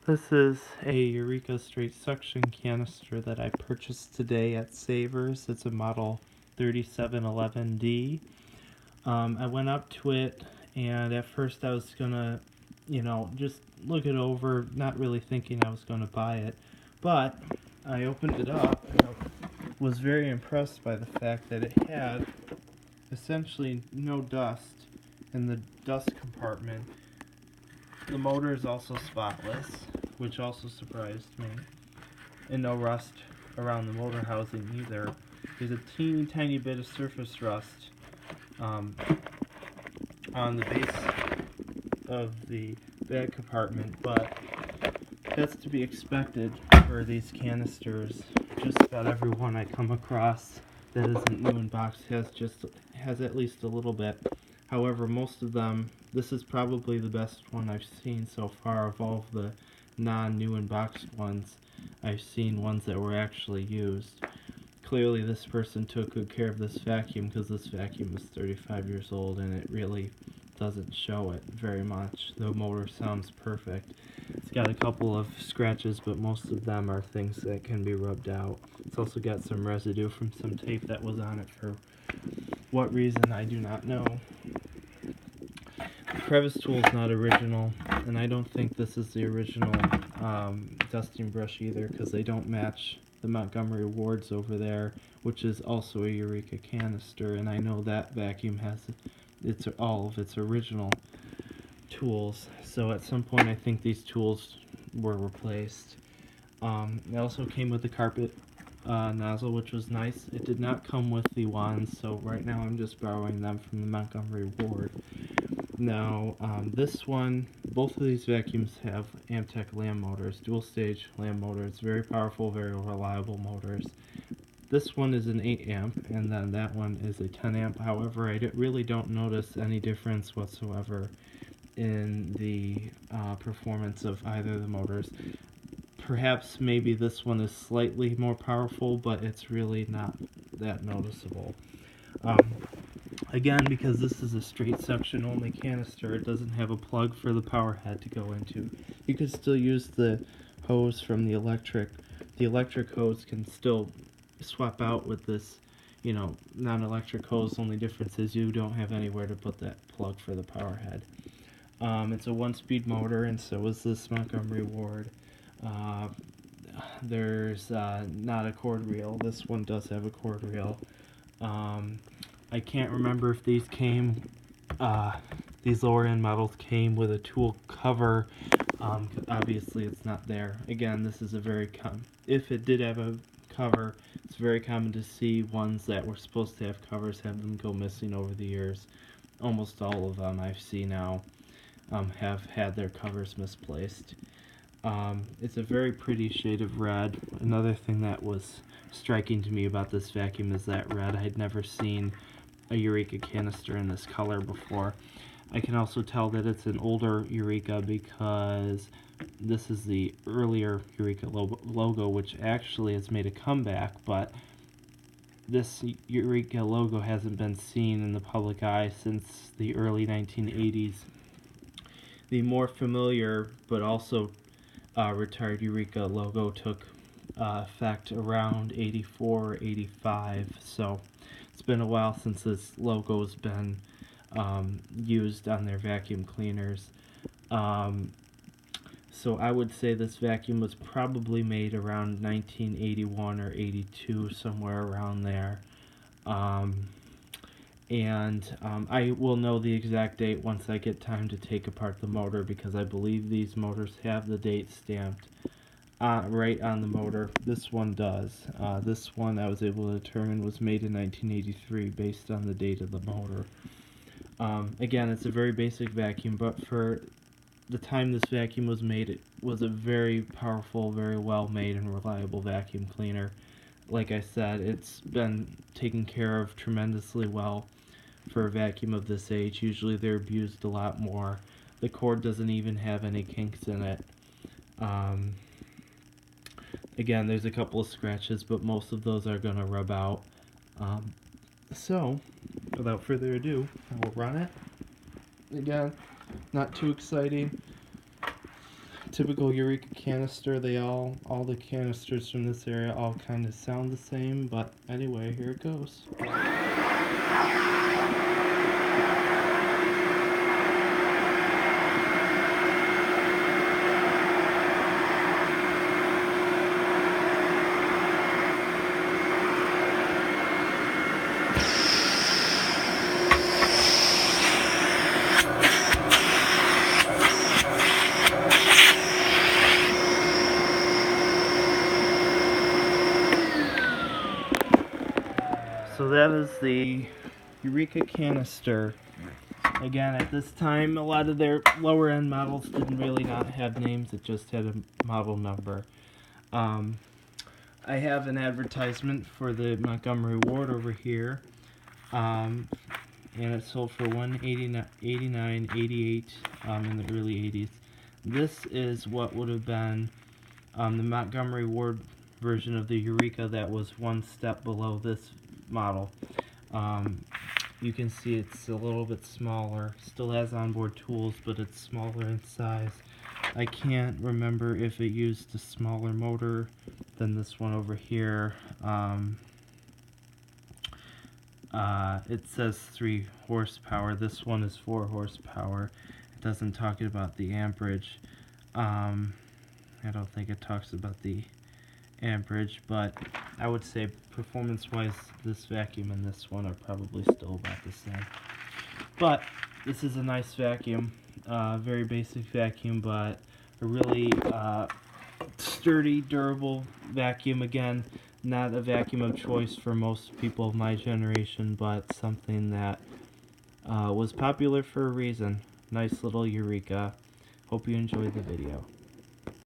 This is a Eureka straight suction canister that I purchased today at Savers. It's a model 3711D. I went up to it, and at first I was gonna, just look it over, not really thinking I was gonna buy it. But I opened it up and I was very impressed by the fact that it had essentially no dust in the dust compartment. The motor is also spotless, which also surprised me, and no rust around the motor housing either. There's a teeny tiny bit of surface rust on the base of the bag compartment, but that's to be expected for these canisters. Just about every one I come across that isn't new in box has at least a little bit. However, most of them, this is probably the best one I've seen so far of all of the non-new in box ones. I've seen ones that were actually used. Clearly this person took good care of this vacuum, because this vacuum is 35 years old and it really doesn't show it very much. The motor sounds perfect. It's got a couple of scratches, but most of them are things that can be rubbed out. It's also got some residue from some tape that was on it for what reason I do not know. The crevice tool is not original, and I don't think this is the original dusting brush either, because they don't match the Montgomery Wards over there, which is also a Eureka canister, and I know that vacuum has all of its original tools, so at some point I think these tools were replaced. It also came with the carpet nozzle, which was nice. It did not come with the wands, so right now I'm just borrowing them from the Montgomery Ward. Now, this one, both of these vacuums have Amtech lamb motors, dual stage lamb motors, very powerful, very reliable motors. This one is an 8 amp, and then that one is a 10 amp. However, I really don't notice any difference whatsoever in the performance of either of the motors. Perhaps maybe this one is slightly more powerful, but it's really not that noticeable. Again, because this is a straight suction only canister, it doesn't have a plug for the power head to go into. You can still use the hose from the electric. The electric hose can still swap out with this, non-electric hose. Only difference is you don't have anywhere to put that plug for the power head. It's a 1-speed motor, and so is this Montgomery Ward. There's not a cord reel. This one does have a cord reel. I can't remember if these lower end models came with a tool cover. Obviously it's not there. Again, this is if it did have a cover, it's very common to see ones that were supposed to have covers have them go missing over the years. Almost all of them I've seen now have had their covers misplaced. It's a very pretty shade of red. Another thing that was striking to me about this vacuum is that red. I'd never seen a Eureka canister in this color before. I can also tell that it's an older Eureka because this is the earlier Eureka logo, which actually has made a comeback, but this Eureka logo hasn't been seen in the public eye since the early 1980s. The more familiar but also retired Eureka logo took effect around 84 or 85, so it's been a while since this logo's been used on their vacuum cleaners. So I would say this vacuum was probably made around 1981 or 82, somewhere around there. I will know the exact date once I get time to take apart the motor, because I believe these motors have the date stamped right on the motor. This one does. This one I was able to determine was made in 1983 based on the date of the motor. Again, it's a very basic vacuum, but for the time this vacuum was made, it was a very powerful, very well made and reliable vacuum cleaner. Like I said, it's been taken care of tremendously well for a vacuum of this age. Usually they're abused a lot more. The cord doesn't even have any kinks in it. Again, there's a couple of scratches, but most of those are going to rub out. So, without further ado, I will run it. Again, not too exciting. typical Eureka canister. All the canisters from this area all kind of sound the same, but anyway, here it goes. So that is the Eureka canister. Again, at this time, a lot of their lower end models didn't really not have names, it just had a model number. I have an advertisement for the Montgomery Ward over here, and it sold for $189.88 in the early 80s. This is what would have been the Montgomery Ward version of the Eureka that was one step below this model. You can see it's a little bit smaller, still has onboard tools, but it's smaller in size. I can't remember if it used a smaller motor than this one over here. It says 3 horsepower. This one is 4 horsepower. It doesn't talk about the amperage. I don't think it talks about the amperage, but I would say performance-wise, this vacuum and this one are probably still about the same. But this is a nice vacuum, very basic vacuum, but a really sturdy, durable vacuum. Again, not a vacuum of choice for most people of my generation, but something that was popular for a reason. Nice little Eureka. Hope you enjoyed the video.